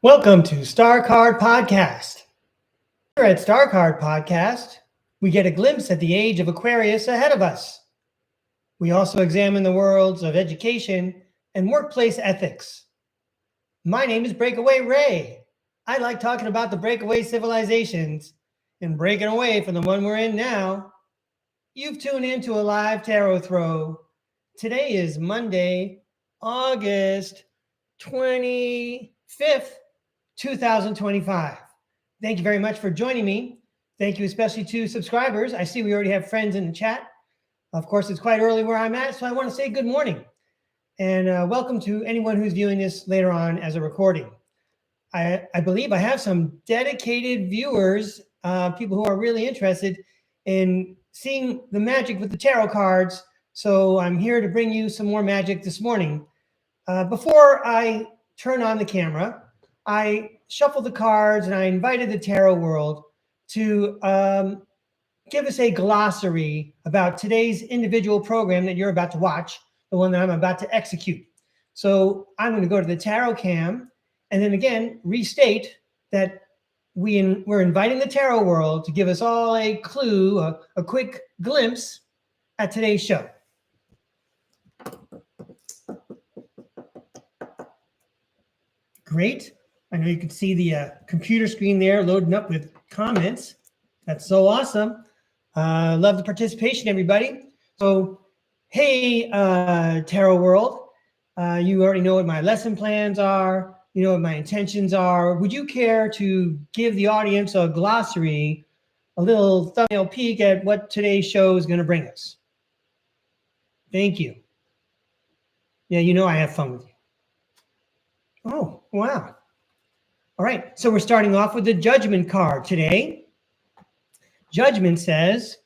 Welcome to STARCARD Podcast. Here at STARCARD Podcast, we get a glimpse at the age of Aquarius ahead of us. We also examine the worlds of education and workplace ethics. My name is Breakaway Ray. I like talking about the breakaway civilizations and breaking away from the one we're in now. You've tuned into a live tarot throw. Today is Monday, August 25th. 2025. Thank you very much for joining me. Thank you especially to subscribers. I see we already have friends in the chat. Of course, it's quite early where I'm at, so I want to say good morning. And welcome to anyone who's viewing this later on as a recording. I believe I have some dedicated viewers, people who are really interested in seeing the magic with the tarot cards. So I'm here to bring you some more magic this morning. Before I turn on the camera, I shuffled the cards and I invited the tarot world to give us a glossary about today's individual program that you're about to watch, the one that I'm about to execute. So I'm going to go to the tarot cam and then again restate that we're inviting the tarot world to give us all a clue, a quick glimpse at today's show. Great. I know you can see the computer screen there loading up with comments. That's so awesome. Love the participation, everybody. So, hey, Tarot World, you already know what my lesson plans are. You know what my intentions are. Would you care to give the audience a glossary, a little thumbnail peek at what today's show is going to bring us? Thank you. Yeah, you know I have fun with you. Oh, wow. All right, so we're starting off with the Judgment card today. Judgment says,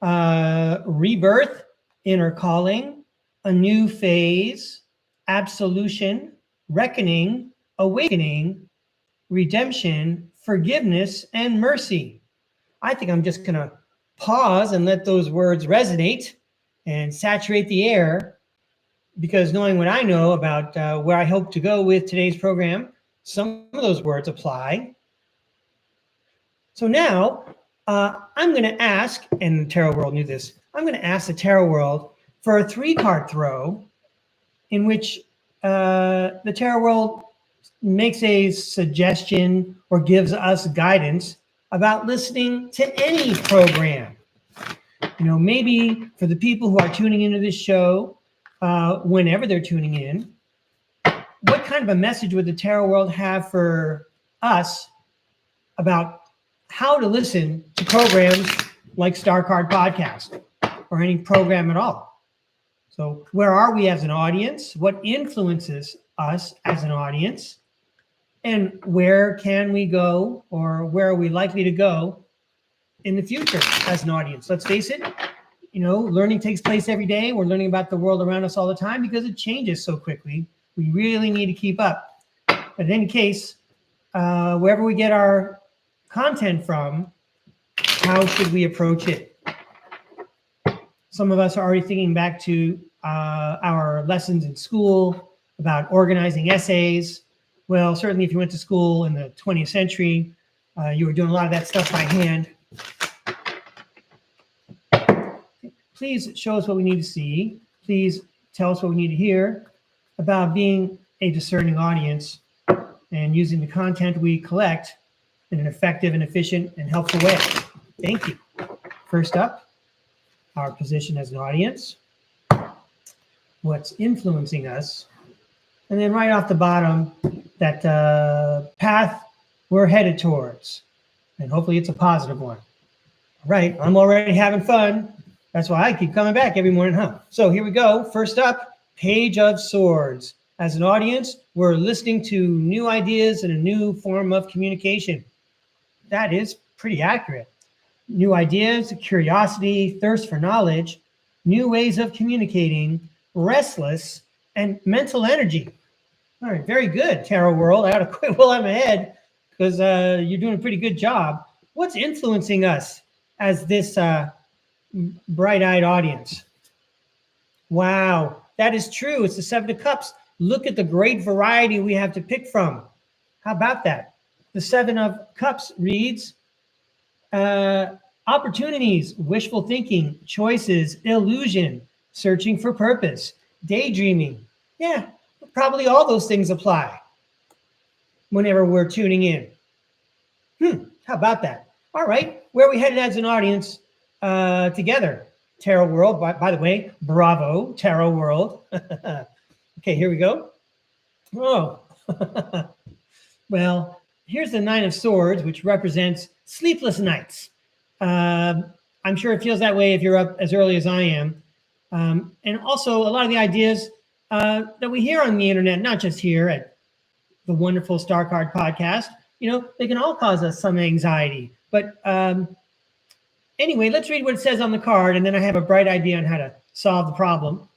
rebirth, inner calling, a new phase, absolution, reckoning, awakening, redemption, forgiveness, and mercy. I think I'm just gonna pause and let those words resonate and saturate the air, because knowing what I know about where I hope to go with today's program, some of those words apply. So now I'm going to ask, and the tarot world knew this, I'm going to ask the tarot world for a 3-card throw in which the tarot world makes a suggestion or gives us guidance about listening to any program. You know, maybe for the people who are tuning into this show, whenever they're tuning in, what kind of a message would the tarot world have for us about how to listen to programs like STARCARD Podcast or any program at all? So where are we as an audience? What influences us as an audience? And where can we go, or where are we likely to go in the future as an audience? Let's face it, you know, learning takes place every day. We're learning about the world around us all the time because it changes so quickly. We really need to keep up. But in any case, wherever we get our content from, how should we approach it? Some of us are already thinking back to our lessons in school about organizing essays. Well, certainly if you went to school in the 20th century, you were doing a lot of that stuff by hand. Please show us what we need to see. Please tell us what we need to hear about being a discerning audience and using the content we collect in an effective and efficient and helpful way. Thank you. First up, our position as an audience, what's influencing us, and then right off the bottom, that path we're headed towards. And hopefully it's a positive one. All right, I'm already having fun. That's why I keep coming back every morning, huh? So here we go. First up, Page of Swords. As an audience, we're listening to new ideas and a new form of communication. That is pretty accurate. New ideas, curiosity, thirst for knowledge, new ways of communicating, restless, and mental energy. All right, very good, Tarot World. I ought to quit while I'm ahead because you're doing a pretty good job. What's influencing us as this bright-eyed audience? Wow, that is true. It's the 7 of Cups. Look at the great variety we have to pick from. How about that? The Seven of Cups reads, opportunities, wishful thinking, choices, illusion, searching for purpose, daydreaming. Yeah, probably all those things apply whenever we're tuning in. How about that? All right, where are we headed as an audience together? Tarot World, by the way, bravo, Tarot World. Okay, here we go. Oh, well, here's the Nine of Swords, which represents sleepless nights. I'm sure it feels that way if you're up as early as I am. And also a lot of the ideas that we hear on the internet, not just here at the wonderful STARCARD podcast, they can all cause us some anxiety. But anyway, let's read what it says on the card, and then I have a bright idea on how to solve the problem.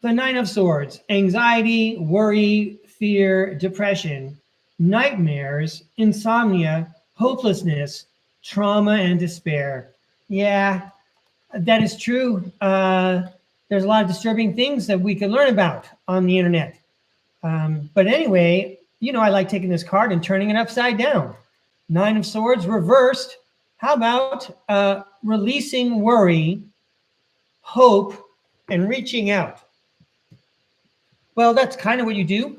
The Nine of Swords, anxiety, worry, fear, depression, nightmares, insomnia, hopelessness, trauma, and despair. Yeah, that is true. There's a lot of disturbing things that we can learn about on the internet. But anyway, I like taking this card and turning it upside down. Nine of Swords reversed. How about releasing worry, hope, and reaching out? Well, that's kind of what you do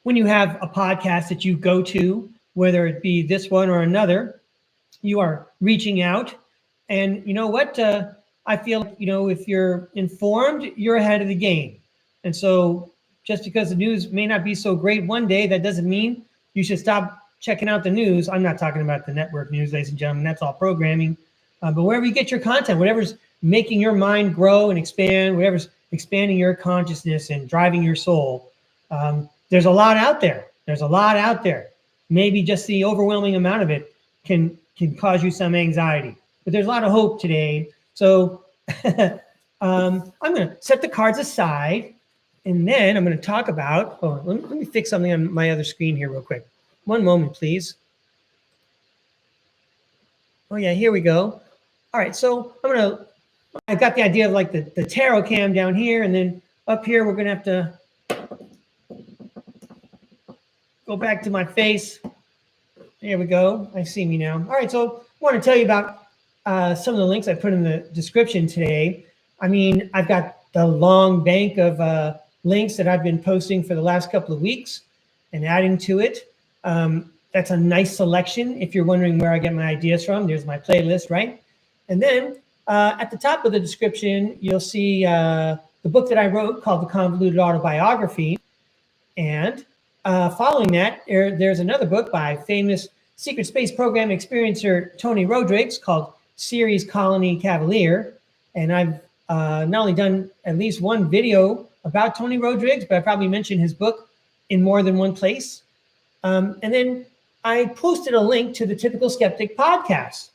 when you have a podcast that you go to, whether it be this one or another. You are reaching out. And you know what? I feel, if you're informed, you're ahead of the game. And so just because the news may not be so great one day, that doesn't mean you should stop checking out the news. I'm not talking about the network news, ladies and gentlemen. That's all programming. But wherever you get your content, whatever's making your mind grow and expand, whatever's expanding your consciousness and driving your soul, there's a lot out there. There's a lot out there. Maybe just the overwhelming amount of it can cause you some anxiety. But there's a lot of hope today. So I'm going to set the cards aside, and then I'm going to talk about, let me fix something on my other screen here real quick. One moment, please. Oh, yeah, here we go. All right, so I've got the idea of like the tarot cam down here, and then up here we're going to have to go back to my face. There we go. I see me now. All right, so I want to tell you about some of the links I put in the description today. I mean, I've got the long bank of links that I've been posting for the last couple of weeks and adding to it. That's a nice selection. If you're wondering where I get my ideas from, there's my playlist, right? And then at the top of the description, you'll see the book that I wrote called The Convoluted Autobiography. And following that, there's another book by famous secret space program experiencer Tony Rodrigues called Ceres, Colony, Cavalier. And I've not only done at least one video about Tony Rodrigues, but I probably mentioned his book in more than one place. And then I posted a link to the Typical Skeptic podcast.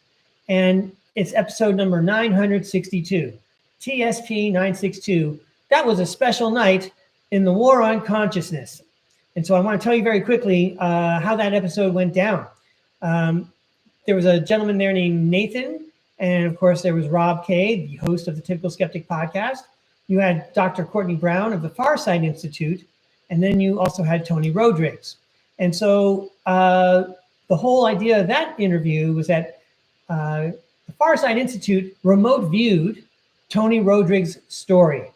And it's episode number 962, TSP 962. That was a special night in the war on consciousness. And so I want to tell you very quickly how that episode went down. There was a gentleman there named Nathan. And of course, there was Rob Kay, the host of the Typical Skeptic podcast. You had Dr. Courtney Brown of the Farsight Institute. And then you also had Tony Rodrigues. And so the whole idea of that interview was that the Farsight Institute remote viewed Tony Rodrigues' story.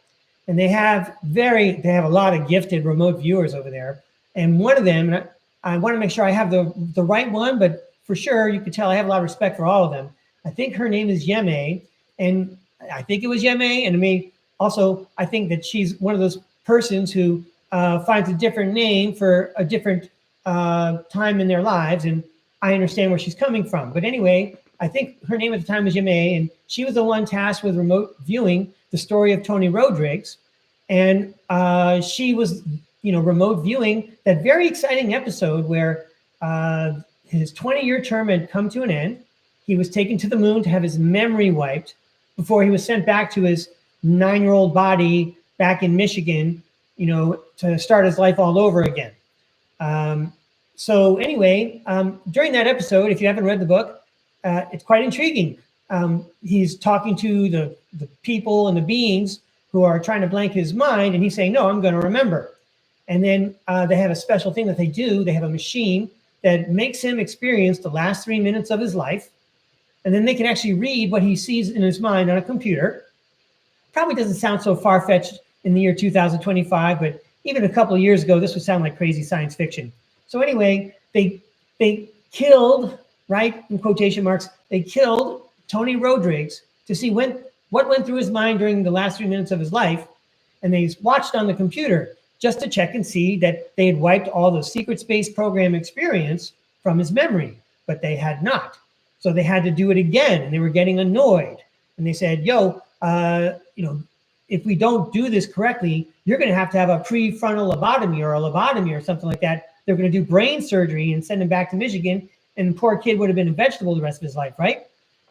And they have a lot of gifted remote viewers over there. And one of them, and I want to make sure I have the right one, but for sure, you can tell I have a lot of respect for all of them. I think her name is Yeme, and I think it was Yeme. And I think that she's one of those persons who finds a different name for a different time in their lives. And I understand where she's coming from. But anyway, I think her name at the time was Yeme, and she was the one tasked with remote viewing the story of Tony Rodrigues. And she was, remote viewing that very exciting episode where his 20-year term had come to an end. He was taken to the moon to have his memory wiped before he was sent back to his 9-year-old body back in Michigan, to start his life all over again. So anyway, during that episode, if you haven't read the book, it's quite intriguing. He's talking to the people and the beings who are trying to blank his mind, and he's saying, no, I'm going to remember. And then they have a special thing that they do. They have a machine that makes him experience the last 3 minutes of his life. And then they can actually read what he sees in his mind on a computer. Probably doesn't sound so far-fetched in the year 2025, but even a couple of years ago, this would sound like crazy science fiction. So anyway, they killed, right, in quotation marks, they killed Tony Rodrigues to see what went through his mind during the last 3 minutes of his life. And they watched on the computer just to check and see that they had wiped all the secret space program experience from his memory, but they had not. So they had to do it again, and they were getting annoyed. And they said, yo, if we don't do this correctly, you're going to have a prefrontal lobotomy or a lobotomy or something like that. They're going to do brain surgery and send him back to Michigan, and the poor kid would have been a vegetable the rest of his life, right?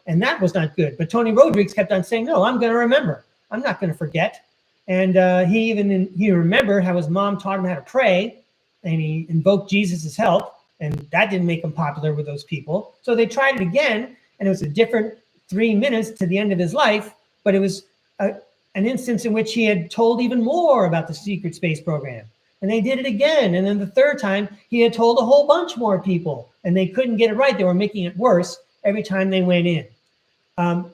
And that was not good. But Tony Rodrigues kept on saying, no, I'm going to remember. I'm not going to forget. And he remembered how his mom taught him how to pray, and he invoked Jesus' help, and that didn't make him popular with those people. So they tried it again, and it was a different 3 minutes to the end of his life, but it was an instance in which he had told even more about the secret space program. And they did it again. And then the third time, he had told a whole bunch more people, and they couldn't get it right. They were making it worse every time they went in.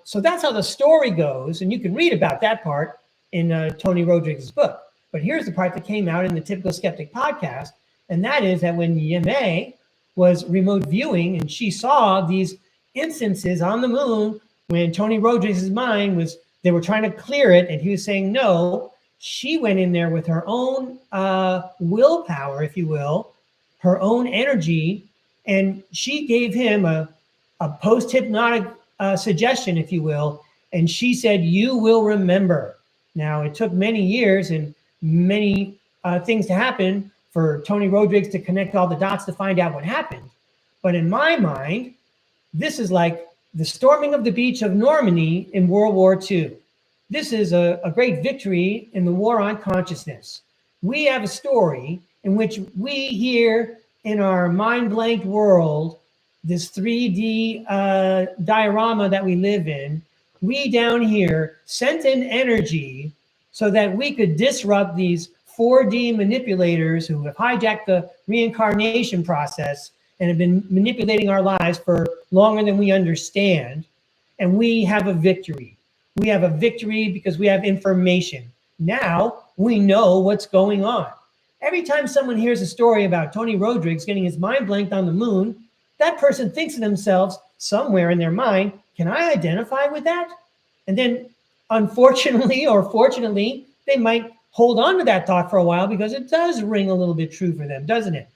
So that's how the story goes. And you can read about that part in Tony Rodrigues' book. But here's the part that came out in the Typical Skeptic podcast. And that is that when Yeme was remote viewing and she saw these instances on the moon when Tony Rodrigues' mind was, they were trying to clear it and he was saying no, she went in there with her own willpower, if you will, her own energy, and she gave him a post-hypnotic suggestion, if you will, and she said, you will remember. Now, it took many years and many things to happen for Tony Rodrigues to connect all the dots to find out what happened. But in my mind, this is like the storming of the beach of Normandy in World War II. This is a great victory in the war on consciousness. We have a story in which we here in our mind-blanked world, this 3D diorama that we live in, we down here sent in energy so that we could disrupt these 4D manipulators who have hijacked the reincarnation process and have been manipulating our lives for longer than we understand. And we have a victory. We have a victory because we have information. Now we know what's going on. Every time someone hears a story about Tony Rodrigues getting his mind blanked on the moon, that person thinks to themselves somewhere in their mind, can I identify with that? And then unfortunately or fortunately, they might hold on to that thought for a while because it does ring a little bit true for them, doesn't it?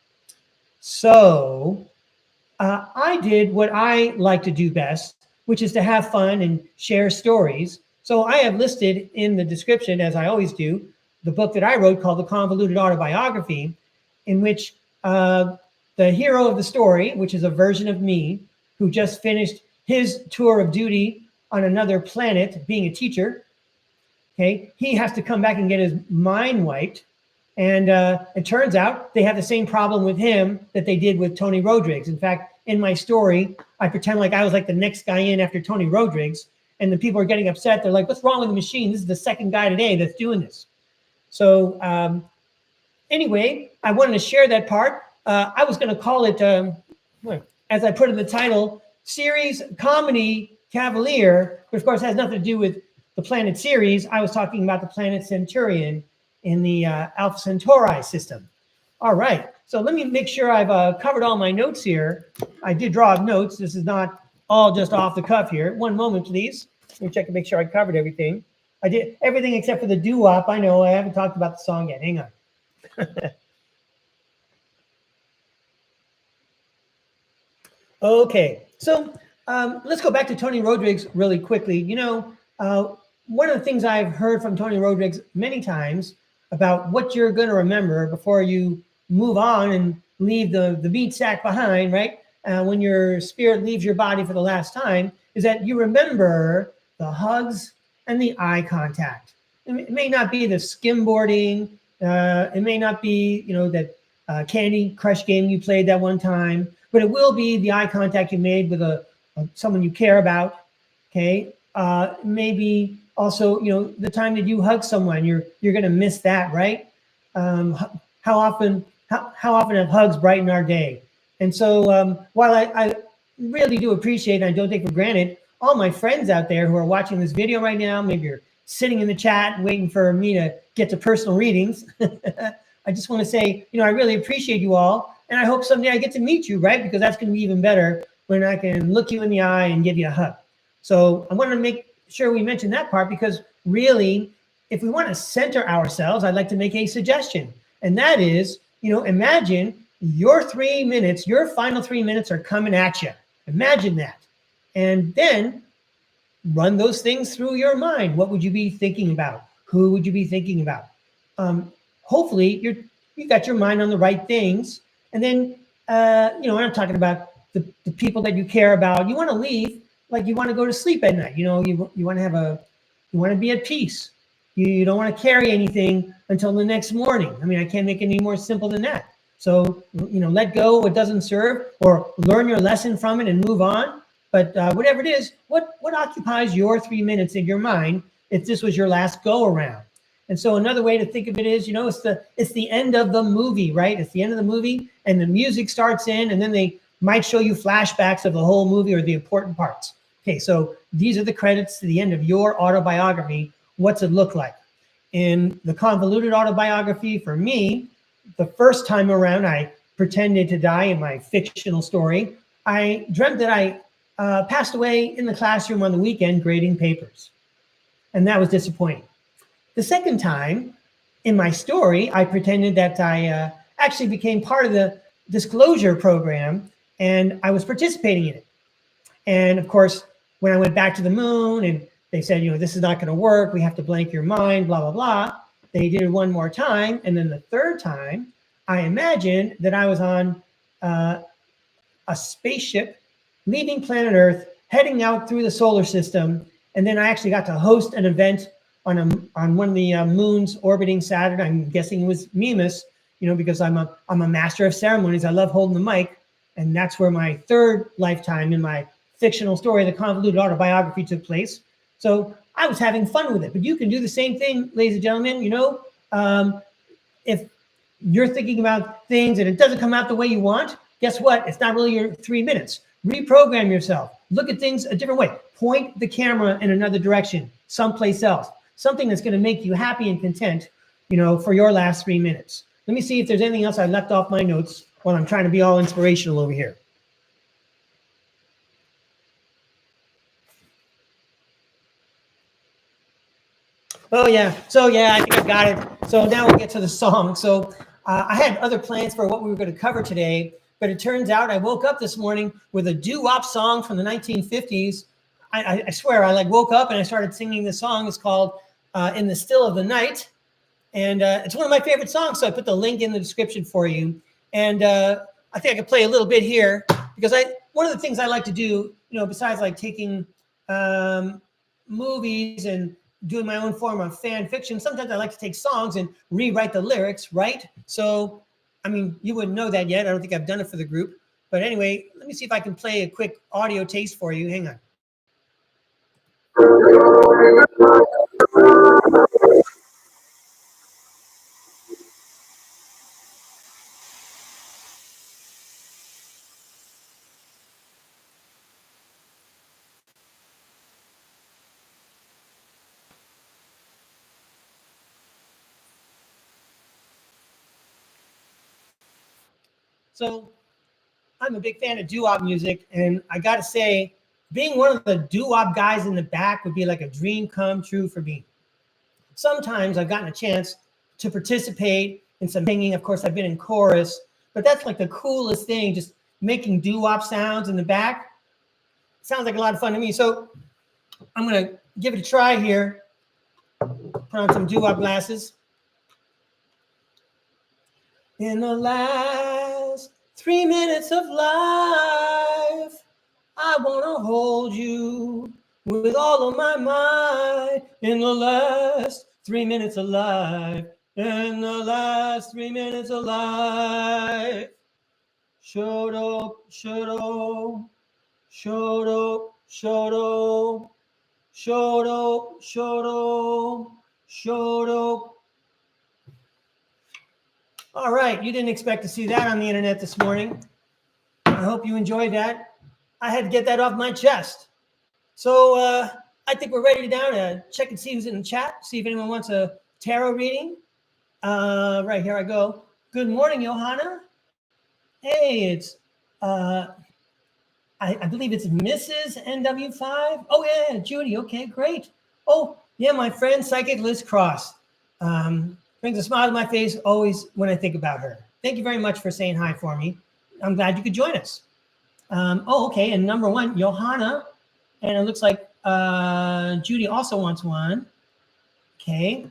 So I did what I like to do best, which is to have fun and share stories. So I have listed in the description, as I always do, the book that I wrote called The Convoluted Autobiography, in which the hero of the story, which is a version of me, who just finished his tour of duty on another planet being a teacher, okay, he has to come back and get his mind wiped. And it turns out they have the same problem with him that they did with Tony Rodrigues. In fact, in my story, I pretend like I was like the next guy in after Tony Rodrigues, and the people are getting upset. They're like, what's wrong with the machine? This is the second guy today that's doing this. So anyway, I wanted to share that part. I was going to call it, as I put in the title, Ceres Comedy Cavalier, but of course has nothing to do with the planet Ceres. I was talking about the planet Centurion in the Alpha Centauri system. All right, so let me make sure I've covered all my notes here. I did draw up notes. This is not all just off the cuff here. One moment, please. Let me check to make sure I covered everything. I did everything except for the Doo-Wop. I know I haven't talked about the song yet. Hang on. Okay, so let's go back to Tony Rodrigues really quickly. You know, one of the things I've heard from Tony Rodrigues many times about what you're going to remember before you move on and leave the meat sack behind, right? When your spirit leaves your body for the last time, is that you remember the hugs and the eye contact. It may not be the skimboarding. It may not be, you know, that Candy Crush game you played that one time, but it will be the eye contact you made with someone you care about. Okay, maybe also, you know, the time that you hug someone, you're going to miss that, right? how often have hugs brighten our day. And so while I really do appreciate, and I don't take for granted, all my friends out there who are watching this video right now, maybe you're sitting in the chat waiting for me to get to personal readings. I just want to say, I really appreciate you all. And I hope someday I get to meet you, right? Because that's going to be even better when I can look you in the eye and give you a hug. So I want to make sure we mention that part, because really, if we want to center ourselves, I'd like to make a suggestion. And that is, imagine your 3 minutes, your final 3 minutes are coming at you. Imagine that. And then run those things through your mind. What would you be thinking about? Who would you be thinking about? Hopefully you got your mind on the right things. And then, I'm talking about the people that you care about. You want to leave, like you want to go to sleep at night. You want to be at peace. You don't want to carry anything until the next morning. I mean, I can't make it any more simple than that. So, let go what doesn't serve, or learn your lesson from it and move on. But whatever it is, what occupies your 3 minutes in your mind if this was your last go around? And so another way to think of it is, it's the end of the movie, right? It's the end of the movie, and the music starts in, and then they might show you flashbacks of the whole movie or the important parts. Okay, so these are the credits to the end of your autobiography. What's it look like? In the Convoluted autobiography, for me, the first time around I pretended to die in my fictional story, I dreamt that I passed away in the classroom on the weekend grading papers. And that was disappointing. The second time in my story, I pretended that I actually became part of the disclosure program, and I was participating in it. And of course, when I went back to the moon and they said, this is not going to work, we have to blank your mind, blah, blah, blah. They did it one more time. And then the third time, I imagined that I was on a spaceship leaving planet Earth, heading out through the solar system. And then I actually got to host an event on one of the moons orbiting Saturn. I'm guessing it was Mimas, because I'm a master of ceremonies. I love holding the mic. And that's where my third lifetime in my fictional story, the Convoluted autobiography, took place. So I was having fun with it. But you can do the same thing, ladies and gentlemen. If you're thinking about things and it doesn't come out the way you want, guess what? It's not really your 3 minutes. Reprogram yourself. Look at things a different way. Point the camera in another direction, someplace else. Something that's going to make you happy and content, for your last 3 minutes. Let me see if there's anything else I left off my notes while I'm trying to be all inspirational over here. Oh, yeah. So, yeah, I think I got it. So now we'll get to the song. So I had other plans for what we were going to cover today, but it turns out I woke up this morning with a Doo-Wop song from the 1950s. I swear, I woke up and I started singing this song. It's called In the Still of the Night. And it's one of my favorite songs. So I put the link in the description for you. And I think I could play a little bit here, because one of the things I like to do, besides taking movies and doing my own form of fan fiction, sometimes I like to take songs and rewrite the lyrics, right? So, I mean, you wouldn't know that yet. I don't think I've done it for the group. But anyway, let me see if I can play a quick audio taste for you. Hang on. So I'm a big fan of doo-wop music, and I got to say, being one of the doo-wop guys in the back would be like a dream come true for me. Sometimes I've gotten a chance to participate in some singing. Of course, I've been in chorus, but that's like the coolest thing, just making doo-wop sounds in the back. Sounds like a lot of fun to me. So I'm going to give it a try here. Put on some doo-wop glasses. In the last 3 minutes of life, I want to hold you with all of my might. In the last 3 minutes of life, in the last 3 minutes of life. Shodo, shodo, shodo, shodo, shodo, shodo, shodo. All right, you didn't expect to see that on the internet this morning. I hope you enjoyed that. I had to get that off my chest. So I think we're ready now to check and see who's in the chat, see if anyone wants a tarot reading. Right, here I go. Good morning, Johanna. Hey, it's, I believe it's Mrs. NW5. Oh, yeah, Judy. Okay, great. Oh, yeah, my friend, Psychic Liz Cross. Brings a smile to my face always when I think about her. Thank you very much for saying hi for me. I'm glad you could join us. Oh, okay, and number one, Johanna. And it looks like Judy also wants one. Okay.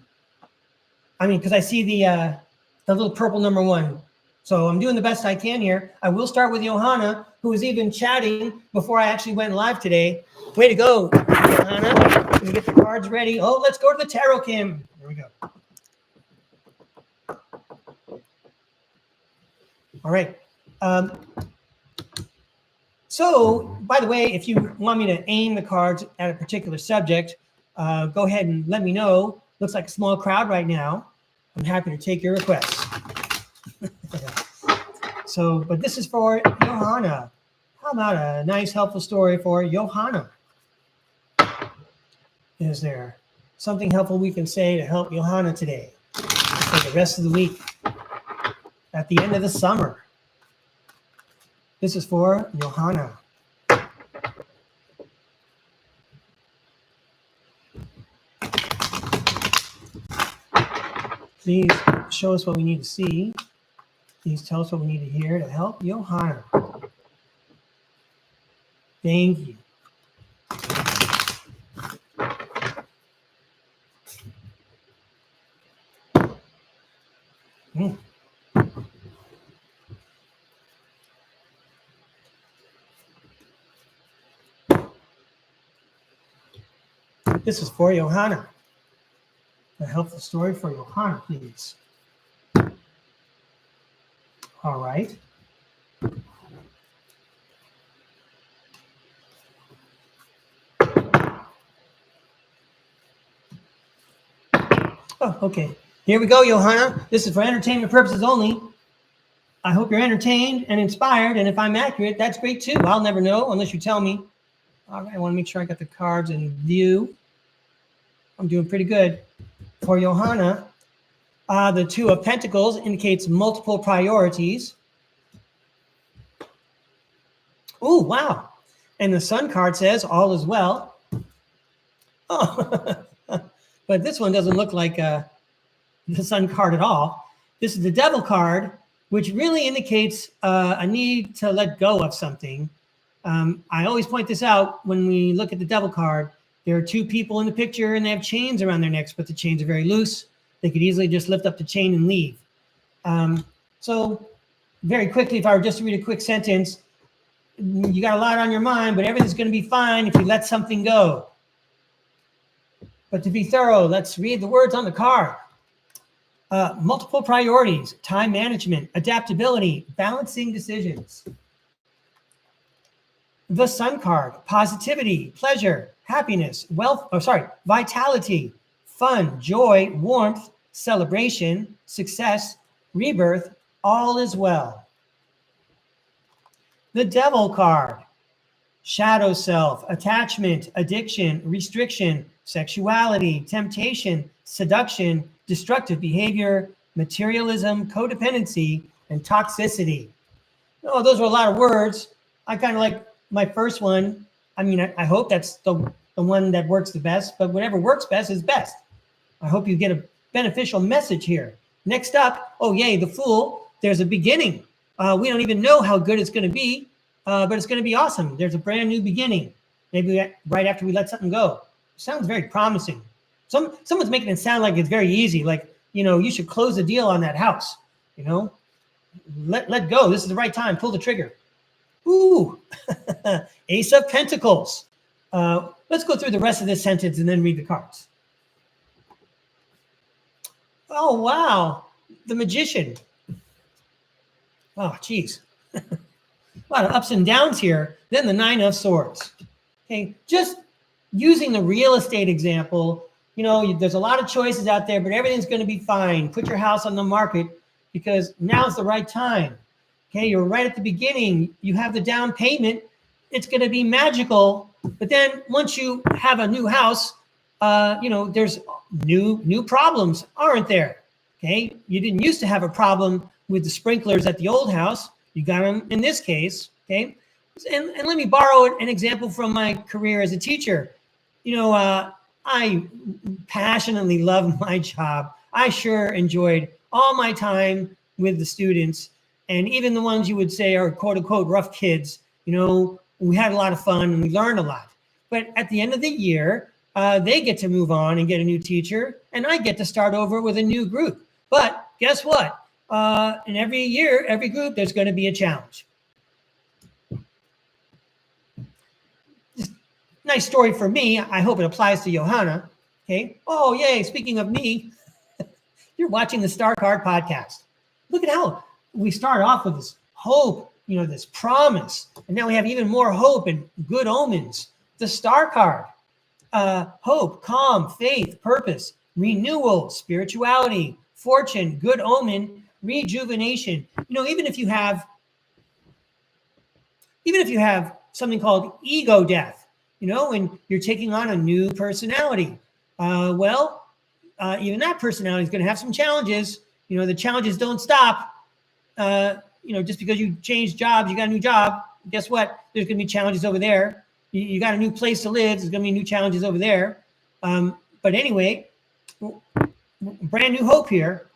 I mean, because I see the little purple number one. So I'm doing the best I can here. I will start with Johanna, who was even chatting before I actually went live today. Way to go, Johanna. Let me get the cards ready. Oh, let's go to the tarot, Kim. Here we go. All right. So, by the way, if you want me to aim the cards at a particular subject, go ahead and let me know. Looks like a small crowd right now. I'm happy to take your requests. So, but this is for Johanna. How about a nice, helpful story for Johanna? Is there something helpful we can say to help Johanna today for the rest of the week at the end of the summer? This is for Johanna. Please show us what we need to see. Please tell us what we need to hear to help Johanna. Thank you. This is for Johanna. A helpful story for Johanna, please. All right. Oh, okay. Here we go, Johanna. This is for entertainment purposes only. I hope you're entertained and inspired, and if I'm accurate, that's great too. I'll never know unless you tell me. All right, I want to make sure I got the cards in view. I'm doing pretty good. For Johanna, the Two of Pentacles indicates multiple priorities. Oh, wow. And the Sun card says all is well. Oh, but this one doesn't look like the Sun card at all. This is the Devil card, which really indicates a need to let go of something. I always point this out when we look at the Devil card. There are two people in the picture and they have chains around their necks, but the chains are very loose. They could easily just lift up the chain and leave. So very quickly, if I were just to read a quick sentence, you got a lot on your mind, but everything's going to be fine if you let something go. But to be thorough, let's read the words on the card. Multiple priorities, time management, adaptability, balancing decisions. The Sun card, positivity, pleasure, happiness, wealth, vitality, fun, joy, warmth, celebration, success, rebirth, all is well. The Devil card, shadow self, attachment, addiction, restriction, sexuality, temptation, seduction, destructive behavior, materialism, codependency, and toxicity. Oh, those are a lot of words. I kind of like my first one. I mean, I hope that's the one that works the best, but whatever works best is best. I hope you get a beneficial message here. Next up, oh yay, the Fool. There's a beginning. We don't even know how good it's going to be, but it's going to be awesome. There's a brand new beginning. Maybe right after we let something go. Sounds very promising. Someone's making it sound like it's very easy. Like, you know, you should close the deal on that house. You know, let go. This is the right time. Pull the trigger. Ooh, Ace of Pentacles. Let's go through the rest of this sentence and then read the cards. Oh, wow. The Magician. Oh, geez. A lot of ups and downs here. Then the Nine of Swords. Okay, just using the real estate example, you know, there's a lot of choices out there, but everything's going to be fine. Put your house on the market. because now's the right time. Okay, you're right at the beginning. You have the down payment. It's going to be magical. But then once you have a new house, there's new problems, aren't there? Okay, you didn't used to have a problem with the sprinklers at the old house. You got them in this case. Okay, and let me borrow an example from my career as a teacher. I passionately love my job. I sure enjoyed all my time with the students, and even the ones you would say are quote unquote rough kids. We had a lot of fun and we learned a lot. But at the end of the year, they get to move on and get a new teacher, and I get to start over with a new group. But guess what? In every year, every group, there's going to be a challenge. Nice story for me. I hope it applies to Johanna. Okay. Oh, yay. Speaking of me, you're watching the STARCARD podcast. Look at how we start off with this hope, this promise. And now we have even more hope and good omens. The STARCARD. Hope, calm, faith, purpose, renewal, spirituality, fortune, good omen, rejuvenation. Even if you have something called ego death, when you're taking on a new personality, even that personality is going to have some challenges. The challenges don't stop. Just because you change jobs, you got a new job, guess what? There's going to be challenges over there. You got a new place to live. There's going to be new challenges over there. But anyway, brand new hope here.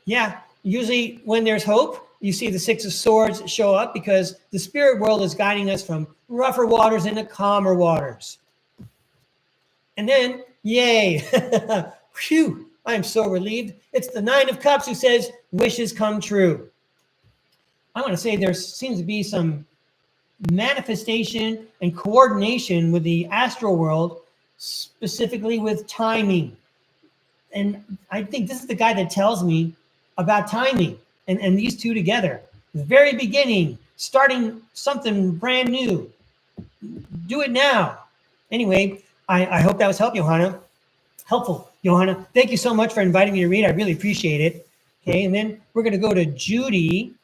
Yeah, usually when there's hope, you see the Six of Swords show up because the spirit world is guiding us from rougher waters into calmer waters. And then, yay, phew, I'm so relieved. It's the Nine of Cups who says, wishes come true. I want to say there seems to be some manifestation and coordination with the astral world, specifically with timing. And I think this is the guy that tells me about timing and these two together. The very beginning, starting something brand new. Do it now. Anyway, I hope that was helpful, Johanna. Thank you so much for inviting me to read. I really appreciate it. Okay, and then we're going to go to Judy.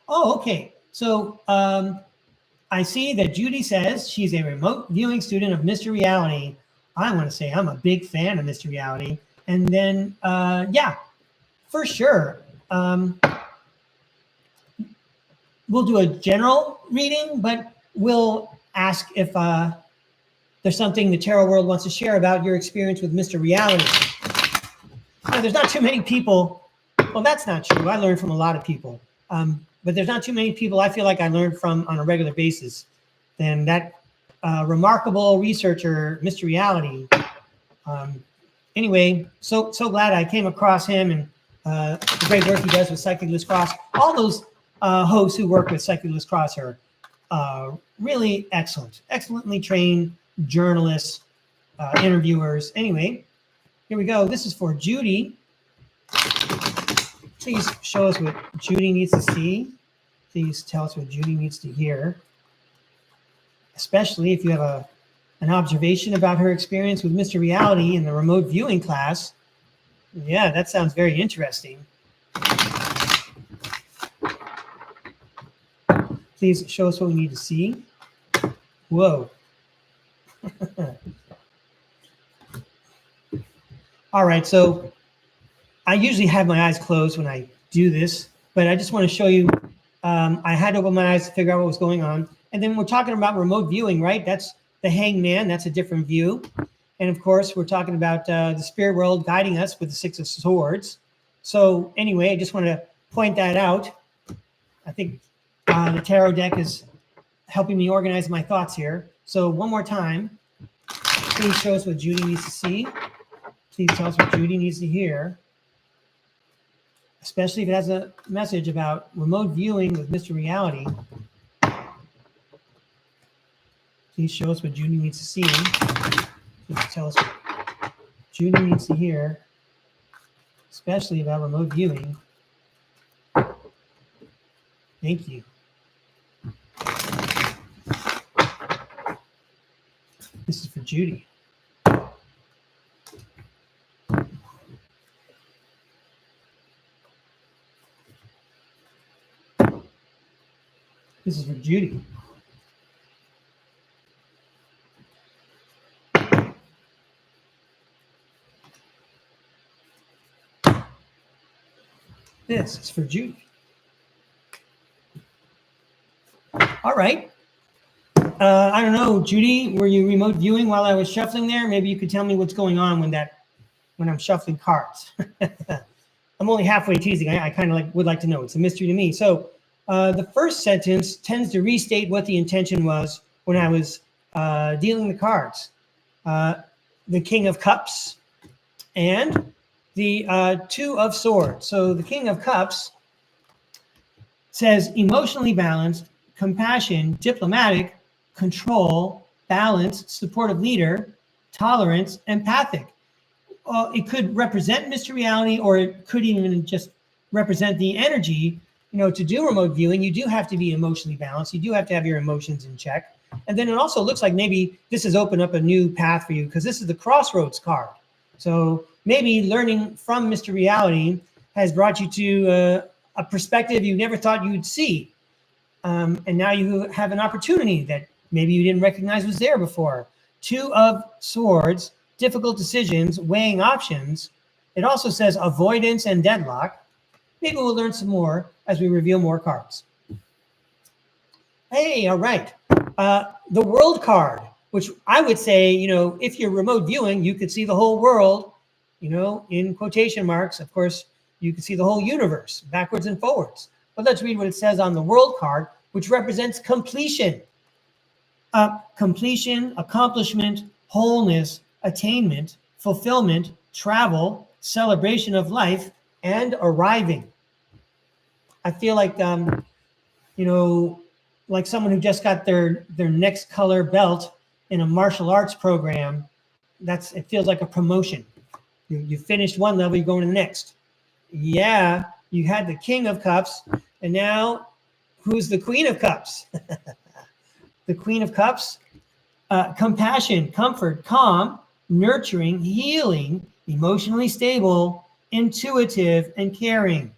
Oh, okay. So I see that Judy says she's a remote viewing student of Mystery Reality. I want to say I'm a big fan of Mystery Reality. And then, yeah, for sure. We'll do a general reading, but we'll ask if there's something the tarot world wants to share about your experience with Mystery Reality. Now, there's not too many people. Well, that's not true. I learned from a lot of people. But there's not too many people I feel like I learn from on a regular basis than that remarkable researcher, Mystery Reality. Anyway, so glad I came across him and the great work he does with Psychic Liz Cross. All those hosts who work with Psychic Liz Cross are really excellent, excellently trained journalists, interviewers. Anyway, here we go. This is for Judy. Please show us what Judy needs to see. Please tell us what Judy needs to hear, especially if you have an observation about her experience with Mystery Reality in the remote viewing class. Yeah, that sounds very interesting. Please show us what we need to see. Whoa. All right, so I usually have my eyes closed when I do this, but I just want to show you, I had to open my eyes to figure out what was going on. And then we're talking about remote viewing, right? That's the hangman. That's a different view. And of course, we're talking about the spirit world guiding us with the Six of Swords. So anyway, I just want to point that out. I think the tarot deck is helping me organize my thoughts here. So one more time, please show us what Judy needs to see. Please tell us what Judy needs to hear, especially if it has a message about remote viewing with Mystery Reality. Please show us what Judy needs to see. Please tell us what Judy needs to hear, especially about remote viewing. Thank you. Judy. This is for Judy. This is for Judy. All right. I don't know, Judy, were you remote viewing while I was shuffling there? Maybe you could tell me what's going on when I'm shuffling cards. I'm only halfway teasing. I kind of would like to know. It's a mystery to me. So the first sentence tends to restate what the intention was when I was dealing the cards. The King of Cups and the Two of Swords. So the King of Cups says emotionally balanced, compassion, diplomatic, control, balance, supportive leader, tolerance, empathic. It could represent mystery reality, or it could even just represent the energy. You know, to do remote viewing, you do have to be emotionally balanced. You do have to have your emotions in check. And then it also looks like maybe this has opened up a new path for you, because this is the Crossroads card. So maybe learning from mystery reality has brought you to a perspective you never thought you'd see. And now you have an opportunity that maybe you didn't recognize was there before. Two of Swords, difficult decisions, weighing options. It also says avoidance and deadlock. Maybe we'll learn some more as we reveal more cards. Hey, all right. The World card, which I would say, you know, if you're remote viewing, you could see the whole world, you know, in quotation marks. Of course, you can see the whole universe backwards and forwards. But let's read what it says on the World card, which represents completion. Completion, accomplishment, wholeness, attainment, fulfillment, travel, celebration of life, and arriving. I feel like, you know, like someone who just got their next color belt in a martial arts program. It feels like a promotion. You finished one level, you're going to the next. Yeah, you had the King of Cups, and now who's the Queen of Cups? The Queen of Cups, compassion, comfort, calm, nurturing, healing, emotionally stable, intuitive, and caring.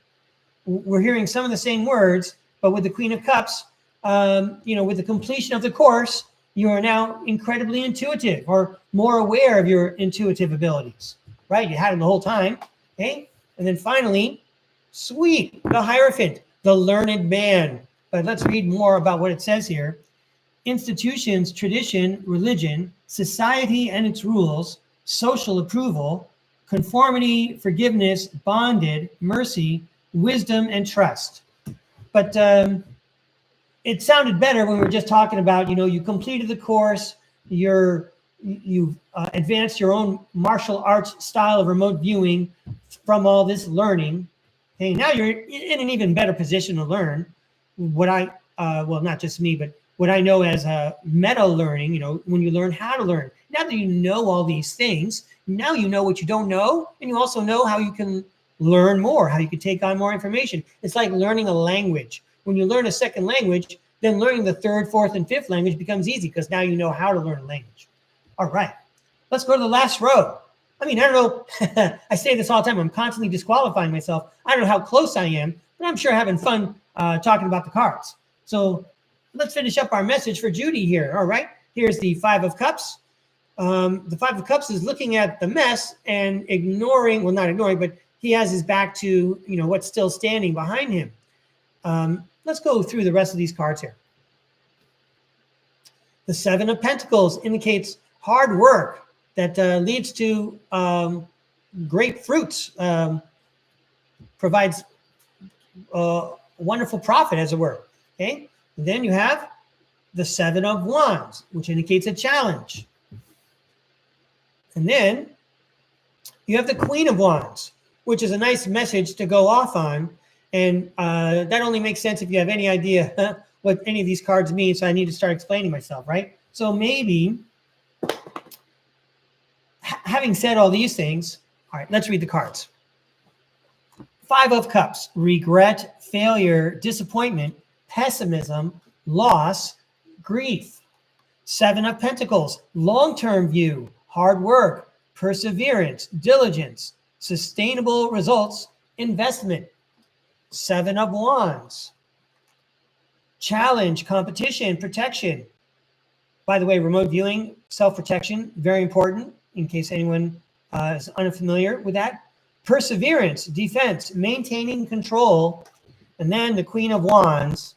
We're hearing some of the same words, but with the Queen of Cups, you know, with the completion of the course, you are now incredibly intuitive, or more aware of your intuitive abilities, right? You had them the whole time, okay? And then finally, sweet, the Hierophant, the learned man. But let's read more about what it says here. Institutions, tradition, religion, society and its rules, social approval, conformity, forgiveness, bonded, mercy, wisdom, and trust. But it sounded better when we were just talking about, you know, you completed the course, you've advanced your own martial arts style of remote viewing from all this learning. Okay, now you're in an even better position to learn what well, not just me, but what I know as meta learning, you know, when you learn how to learn. Now that you know all these things, now you know what you don't know, and you also know how you can learn more, how you can take on more information. It's like learning a language. When you learn a second language, then learning the third, fourth, and fifth language becomes easy, because now you know how to learn a language. All right, let's go to the last row. I mean, I don't know, I say this all the time, I'm constantly disqualifying myself. I don't know how close I am, but I'm sure having fun talking about the cards. So let's finish up our message for Judy here. All right, here's the Five of Cups. The Five of Cups is looking at the mess and ignoring, well, not ignoring, but he has his back to, you know, what's still standing behind him. Let's go through the rest of these cards here. The Seven of Pentacles indicates hard work that leads to great fruits, provides wonderful profit, as it were. Okay. And then you have the Seven of Wands, which indicates a challenge. And then you have the Queen of Wands, which is a nice message to go off on. And that only makes sense if you have any idea what any of these cards mean. So I need to start explaining myself, right? So maybe, having said all these things, all right, let's read the cards. Five of Cups, regret, failure, disappointment, pessimism, loss, grief. Seven of Pentacles, long-term view, hard work, perseverance, diligence, sustainable results, investment. Seven of Wands, challenge, competition, protection. By the way, remote viewing, self-protection, very important in case anyone is unfamiliar with that. Perseverance, defense, maintaining control. And then the Queen of Wands,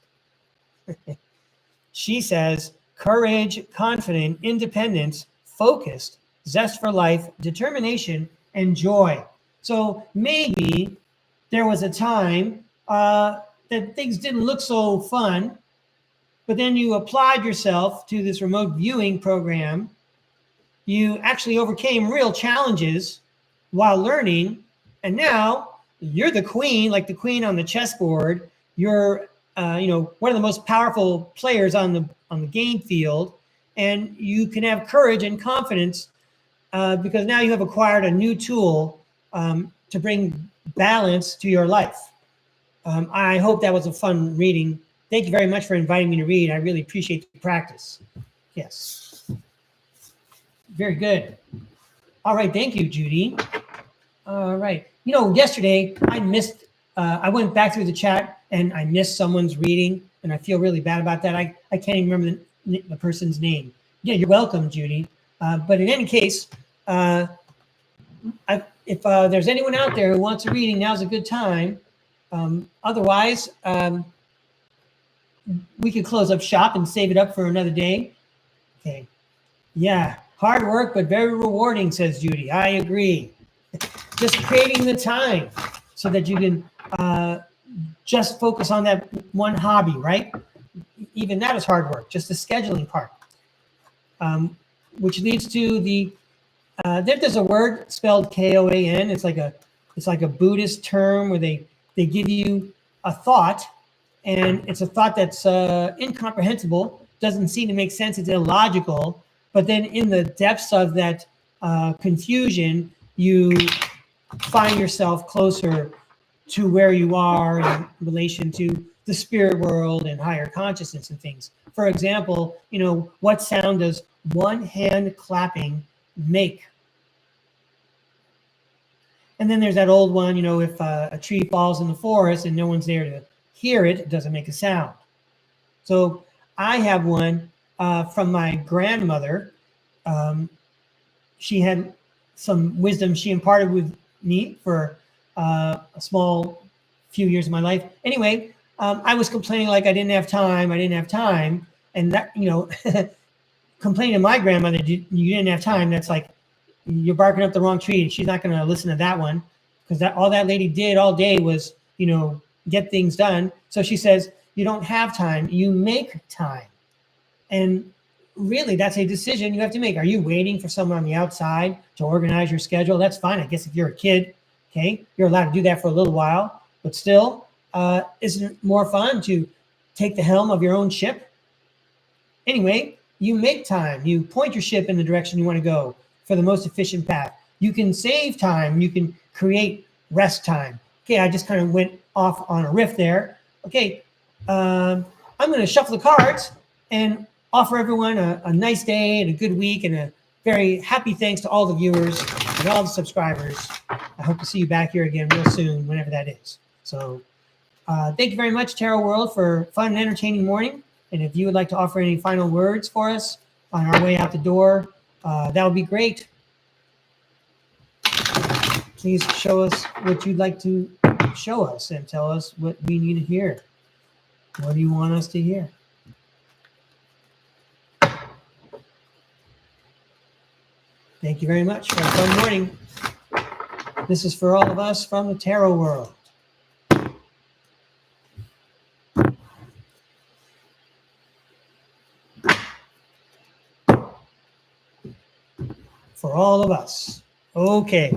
she says, courage, confident, independence, focused, zest for life, determination, and joy. So maybe there was a time that things didn't look so fun, but then you applied yourself to this remote viewing program. You actually overcame real challenges while learning, and now you're the queen, like the queen on the chessboard. You're, one of the most powerful players on the game field, and you can have courage and confidence because now you have acquired a new tool to bring balance to your life. I hope that was a fun reading. Thank you very much for inviting me to read. I really appreciate the practice. Yes. Very good. All right. Thank you, Judy. All right. Yesterday I missed, I went back through the chat and I missed someone's reading, and I feel really bad about that. I can't even remember the person's name. Yeah, you're welcome, Judy. But in any case, if there's anyone out there who wants a reading, now's a good time. Otherwise, we could close up shop and save it up for another day. Okay. Yeah. Hard work, but very rewarding, says Judy. I agree. Just creating the time so that you can just focus on that one hobby, right? Even that is hard work, just the scheduling part. Which leads to the, there's a word spelled K-O-A-N. It's like a Buddhist term where they give you a thought, and it's a thought that's incomprehensible, doesn't seem to make sense, it's illogical, but then in the depths of that confusion, you find yourself closer to where you are in relation to the spirit world and higher consciousness and things. For example, what sound does one hand clapping make? And then there's that old one, if a tree falls in the forest and no one's there to hear it, it doesn't make a sound. So I have one from my grandmother. She had some wisdom she imparted with me for a small few years of my life. Anyway, I was complaining like I didn't have time. And that, complaining to my grandmother, you didn't have time. That's like, you're barking up the wrong tree, and she's not going to listen to that one, because all that lady did all day was, get things done. So she says, you don't have time, you make time. And really, that's a decision you have to make. Are you waiting for someone on the outside to organize your schedule? That's fine. I guess if you're a kid, okay, you're allowed to do that for a little while, but still, isn't it more fun to take the helm of your own ship? Anyway, you make time. You point your ship in the direction you want to go for the most efficient path. You can save time. You can create rest time. Okay, I just kind of went off on a riff there. Okay, I'm going to shuffle the cards and offer everyone a nice day and a good week and a very happy thanks to all the viewers and all the subscribers. I hope to see you back here again real soon, whenever that is. So thank you very much, Tarot World, for a fun and entertaining morning. And if you would like to offer any final words for us on our way out the door, that would be great. Please show us what you'd like to show us and tell us what we need to hear. What do you want us to hear? Thank you very much for a fun morning. This is for all of us from the Tarot World. For all of us. Okay.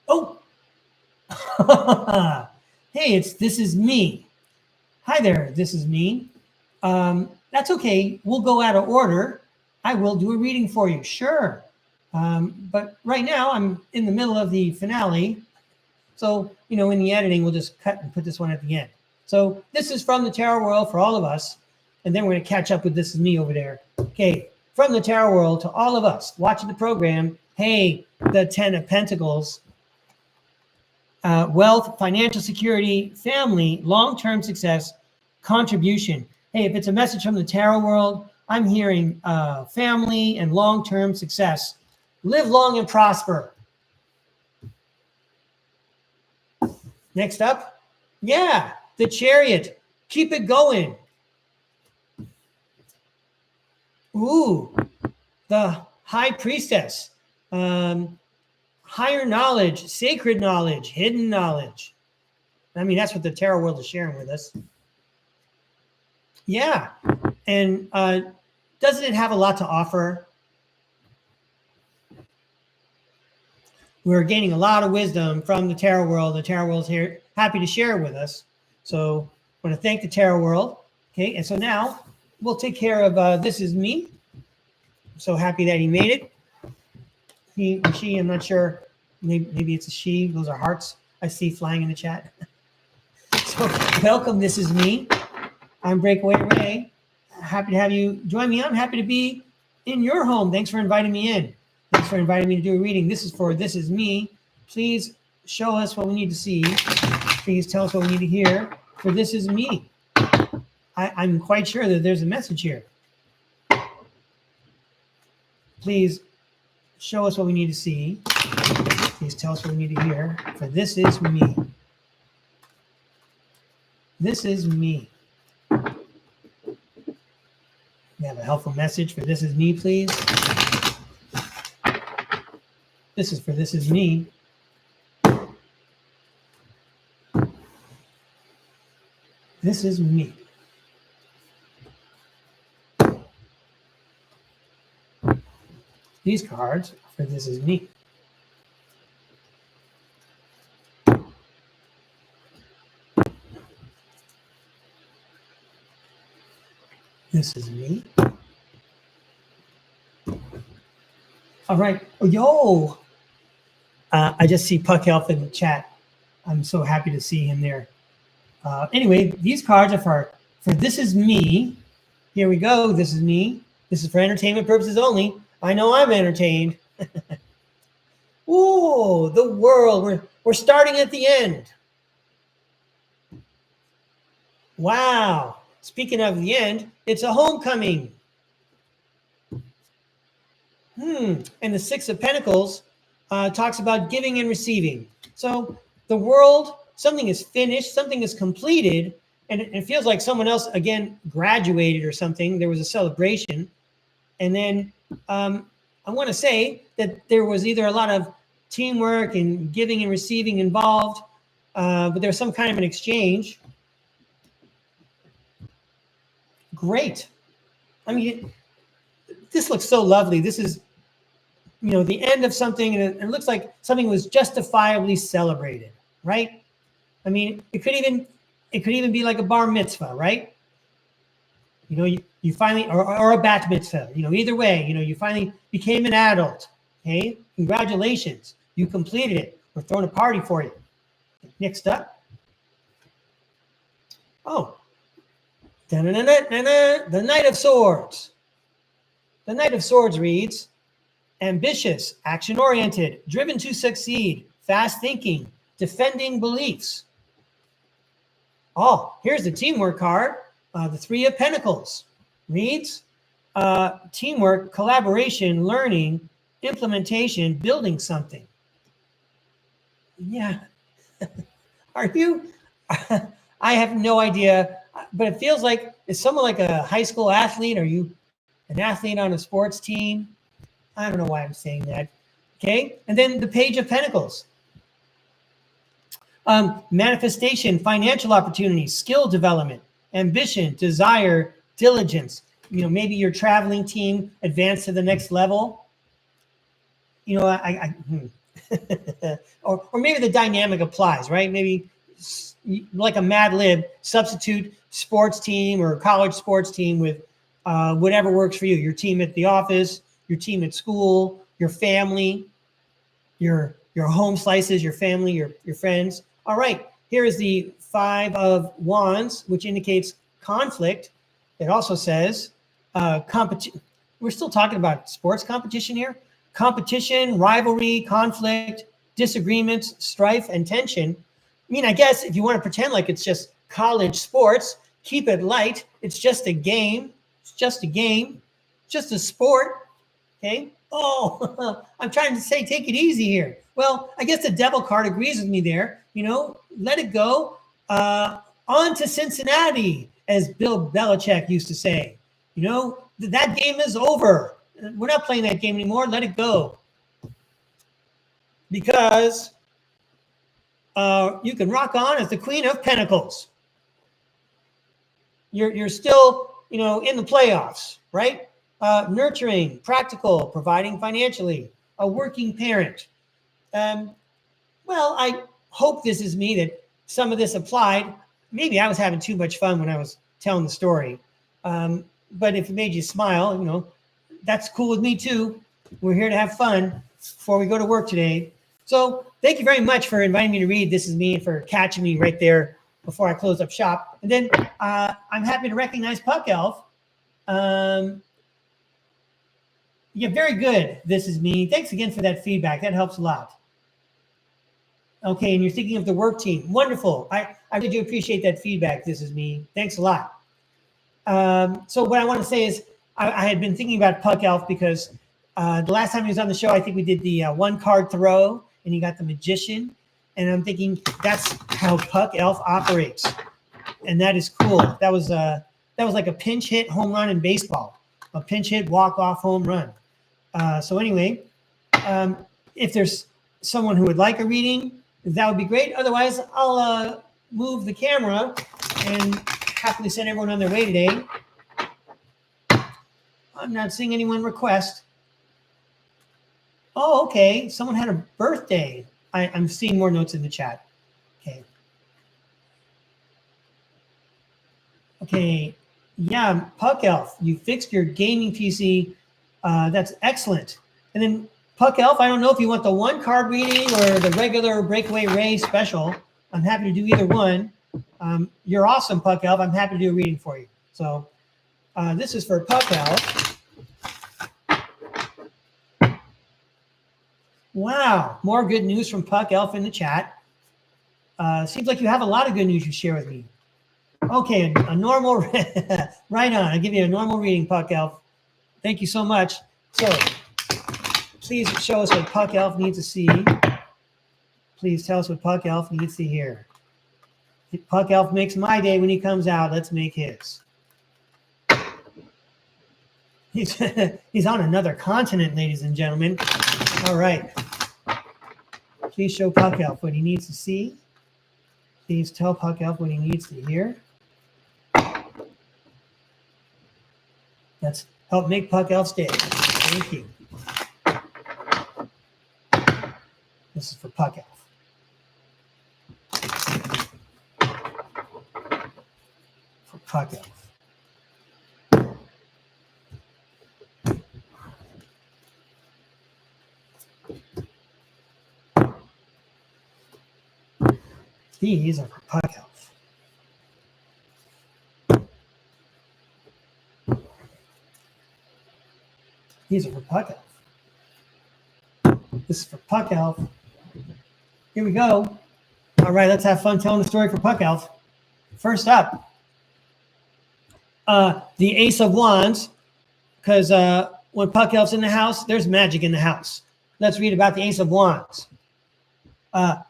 Oh. Hey, this is me. Hi there, this is me. That's okay. We'll go out of order. I will do a reading for you, sure. But right now I'm in the middle of the finale. So, in the editing, we'll just cut and put this one at the end. So this is from the Tarot World for all of us. and then we're going to catch up with This Is Me over there. Okay, from the tarot world to all of us watching the program, hey, the 10 of Pentacles, wealth, financial security, family, long-term success, contribution. Hey, if it's a message from the tarot world, I'm hearing family and long-term success. Live long and prosper. Next up, yeah, the Chariot. Keep it going. Ooh, the High Priestess. Higher knowledge, sacred knowledge, hidden knowledge. I mean, that's what the tarot world is sharing with us. Yeah, and doesn't it have a lot to offer? We're gaining a lot of wisdom from the tarot world. The tarot world's here, happy to share it with us. So I want to thank the tarot world. Okay, and so now we'll take care of This Is Me. I'm so happy that he made it. He or she, I'm not sure. Maybe it's a she. Those are hearts I see flying in the chat. So welcome, This Is Me. I'm Breakaway Ray. Happy to have you join me. I'm happy to be in your home. Thanks for inviting me in. Thanks for inviting me to do a reading. This is for This Is Me. Please show us what we need to see. Please tell us what we need to hear for This Is Me. I'm quite sure that there's a message here. Please show us what we need to see. Please tell us what we need to hear for This Is Me. This is me. We have a helpful message for This Is Me, please. This is for This Is Me. This is me. These cards are for This Is Me. This is me. All right. Oh, yo. I just see Puck Elf in the chat. I'm so happy to see him there. Anyway, these cards are for This Is Me. Here we go. This is me. This is for entertainment purposes only. I know I'm entertained. Ooh, the world. We're starting at the end. Wow. Speaking of the end, it's a homecoming. And the Six of Pentacles talks about giving and receiving. So the world, something is finished, something is completed, and it feels like someone else, again, graduated or something. There was a celebration. And then I want to say that there was either a lot of teamwork and giving and receiving involved, but there was some kind of an exchange. Great. I mean, this looks so lovely. This is, you know, the end of something, and it looks like something was justifiably celebrated, right? I mean, it could even be like a bar mitzvah, right? You know, you finally, or a bat mitzvah, you know, either way, you know, you finally became an adult, okay? Congratulations, you completed it. We're throwing a party for you. Next up. Oh. The Knight of Swords. The Knight of Swords reads, ambitious, action-oriented, driven to succeed, fast thinking, defending beliefs. Oh, here's the teamwork card. The Three of Pentacles reads, teamwork, collaboration, learning, implementation, building something. Yeah. Are you? I have no idea, but it feels like, is someone like a high school athlete? Are you an athlete on a sports team? I don't know why I'm saying that. Okay. And then the Page of Pentacles. Manifestation, financial opportunities, skill development, ambition, desire, diligence. You know, maybe your traveling team advanced to the next level. You know, or maybe the dynamic applies, right? Maybe like a Mad Lib, substitute sports team or college sports team with whatever works for you. Your team at the office, your team at school, your family, your home slices, your family, your friends. All right, here is the Five of Wands, which indicates conflict. It also says competition. We're still talking about sports competition here. Competition, rivalry, conflict, disagreements, strife, and tension. I mean, I guess if you want to pretend like it's just college sports, keep it light. It's just a game. It's just a game. Just a sport. Okay. Oh, I'm trying to say, take it easy here. Well, I guess the devil card agrees with me there. You know, let it go. On to Cincinnati, as Bill Belichick used to say. You know, that game is over. We're not playing that game anymore. Let it go. Because you can rock on as the Queen of Pentacles. You're still, you know, in the playoffs, right? Nurturing, practical, providing financially, a working parent. Well, I hope this is me that some of this applied. Maybe I was having too much fun when I was telling the story. But if it made you smile, you know, that's cool with me too. We're here to have fun before we go to work today. So thank you very much for inviting me to read This Is Me and for catching me right there before I close up shop. And then I'm happy to recognize Puck Elf. Yeah, very good. This is me. Thanks again for that feedback. That helps a lot. Okay, and you're thinking of the work team. Wonderful. I really do appreciate that feedback. This is me. Thanks a lot. So what I want to say is I had been thinking about Puck Elf because the last time he was on the show, I think we did the one card throw, and he got the magician. And I'm thinking that's how Puck Elf operates, and that is cool. That was like a pinch hit home run in baseball, a pinch hit walk off home run. So anyway, if there's someone who would like a reading, that would be great. Otherwise, I'll move the camera and happily send everyone on their way today. I'm not seeing anyone request. Oh, okay. Someone had a birthday. I'm seeing more notes in the chat. Okay. Okay. Yeah, Puck Elf, you fixed your gaming PC. That's excellent. And then Puck Elf, I don't know if you want the one card reading or the regular Breakaway Ray special. I'm happy to do either one. You're awesome, Puck Elf. I'm happy to do a reading for you. So this is for Puck Elf. Wow, more good news from Puck Elf in the chat. Seems like you have a lot of good news you share with me. Okay, a normal, right on. I'll give you a normal reading, Puck Elf. Thank you so much. So please show us what Puck Elf needs to see. Please tell us what Puck Elf needs to hear. Puck Elf makes my day when he comes out. Let's make his. He's on another continent, ladies and gentlemen. All right. Please show Puck Elf what he needs to see. Please tell Puck Elf what he needs to hear. Let's help make Puck Elf's day. Thank you. This is for Puck Elf. For Puck Elf. These are for Puck Elf. These are for Puck Elf. This is for Puck Elf. Here we go. All right, let's have fun telling the story for Puck Elf. First up, the Ace of Wands, because when Puck Elf's in the house, there's magic in the house. Let's read about the Ace of Wands.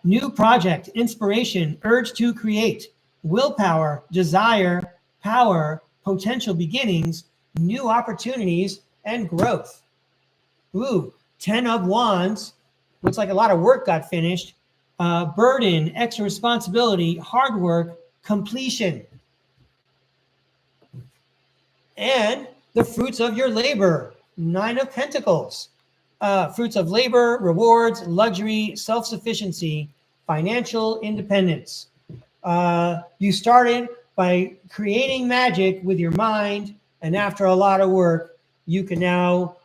New project, inspiration, urge to create, willpower, desire, power, potential beginnings, new opportunities, and growth. Ooh, 10 of Wands. Looks like a lot of work got finished. Burden, extra responsibility, hard work, completion. And the fruits of your labor. 9 of Pentacles. Fruits of labor, rewards, luxury, self-sufficiency, financial independence. You started by creating magic with your mind, and after a lot of work, you can now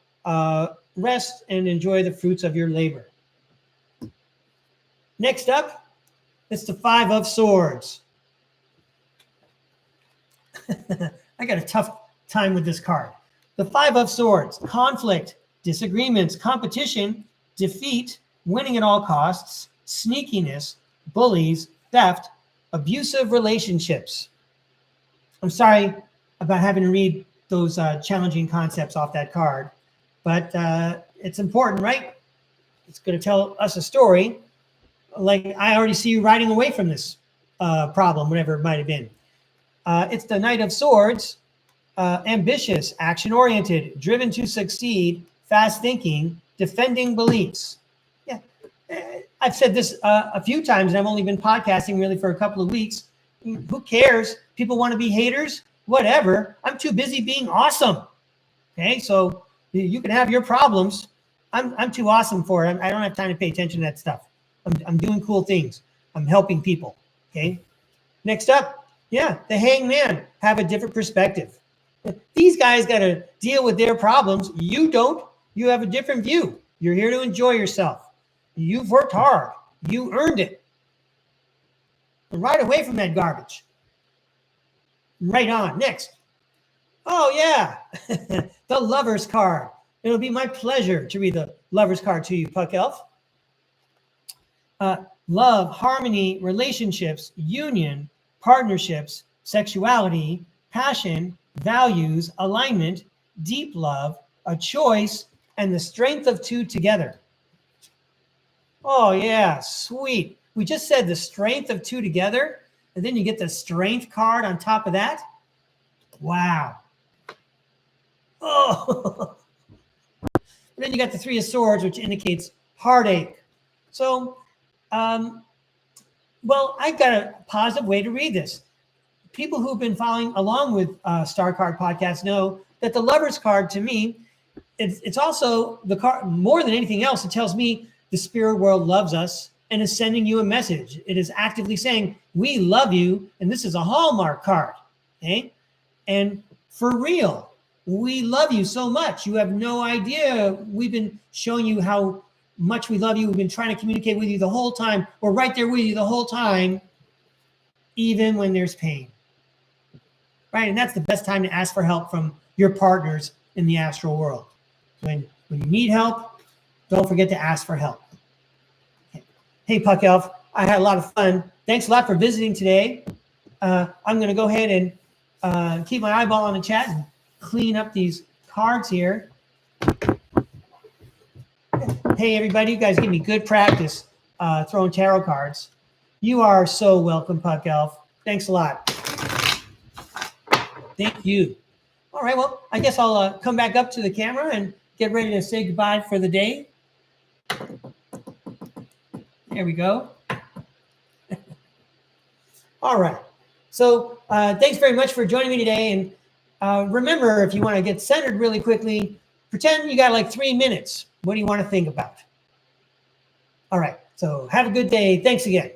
rest and enjoy the fruits of your labor. Next up, it's the 5 of Swords. I got a tough time with this card. The 5 of Swords, conflict, disagreements, competition, defeat, winning at all costs, sneakiness, bullies, theft, abusive relationships. I'm sorry about having to read those challenging concepts off that card, but it's important, right? It's going to tell us a story. Like, I already see you riding away from this problem, whatever it might have been. It's the Knight of Swords, ambitious, action-oriented, driven to succeed, fast-thinking, defending beliefs. Yeah, I've said this a few times, and I've only been podcasting really for a couple of weeks. Who cares? People want to be haters? Whatever. I'm too busy being awesome. Okay, so you can have your problems. I'm too awesome for it. I don't have time to pay attention to that stuff. I'm doing cool things. I'm helping people. Okay. Next up, yeah, the Hangman. Have a different perspective. These guys got to deal with their problems. You don't. You have a different view. You're here to enjoy yourself. You've worked hard. You earned it. And ride away from that garbage. Right on. Next. Oh, yeah. The Lover's card. It'll be my pleasure to read the Lover's card to you, Puck Elf. Love, harmony, relationships, union, partnerships, sexuality, passion, values, alignment, deep love, a choice, and the strength of 2 together. Oh, yeah, sweet. We just said the strength of 2 together, and then you get the strength card on top of that. Wow. Oh. And then you got the 3 of Swords, which indicates heartache. So, well, I've got a positive way to read this. People who've been following along with STARCARD podcast know that the Lover's card, to me, it's also the card, more than anything else, it tells me the spirit world loves us and is sending you a message. It is actively saying, we love you, and this is a Hallmark card, okay? And for real, we love you so much. You have no idea. We've been showing you how much we love you. We've been trying to communicate with you the whole time. We're right there with you the whole time, even when there's pain. Right? And that's the best time to ask for help from your partners in the astral world. When you need help, don't forget to ask for help. Okay. Hey, Puck Elf, I had a lot of fun. Thanks a lot for visiting today. I'm going to go ahead and keep my eyeball on the chat and clean up these cards here. Hey, everybody, you guys give me good practice throwing tarot cards. You are so welcome, Puck Elf. Thanks a lot. Thank you. All right, well, I guess I'll come back up to the camera and get ready to say goodbye for the day. There we go. All right. So thanks very much for joining me today. And remember, if you want to get centered really quickly, pretend you got like 3 minutes. What do you want to think about? All right. So have a good day. Thanks again.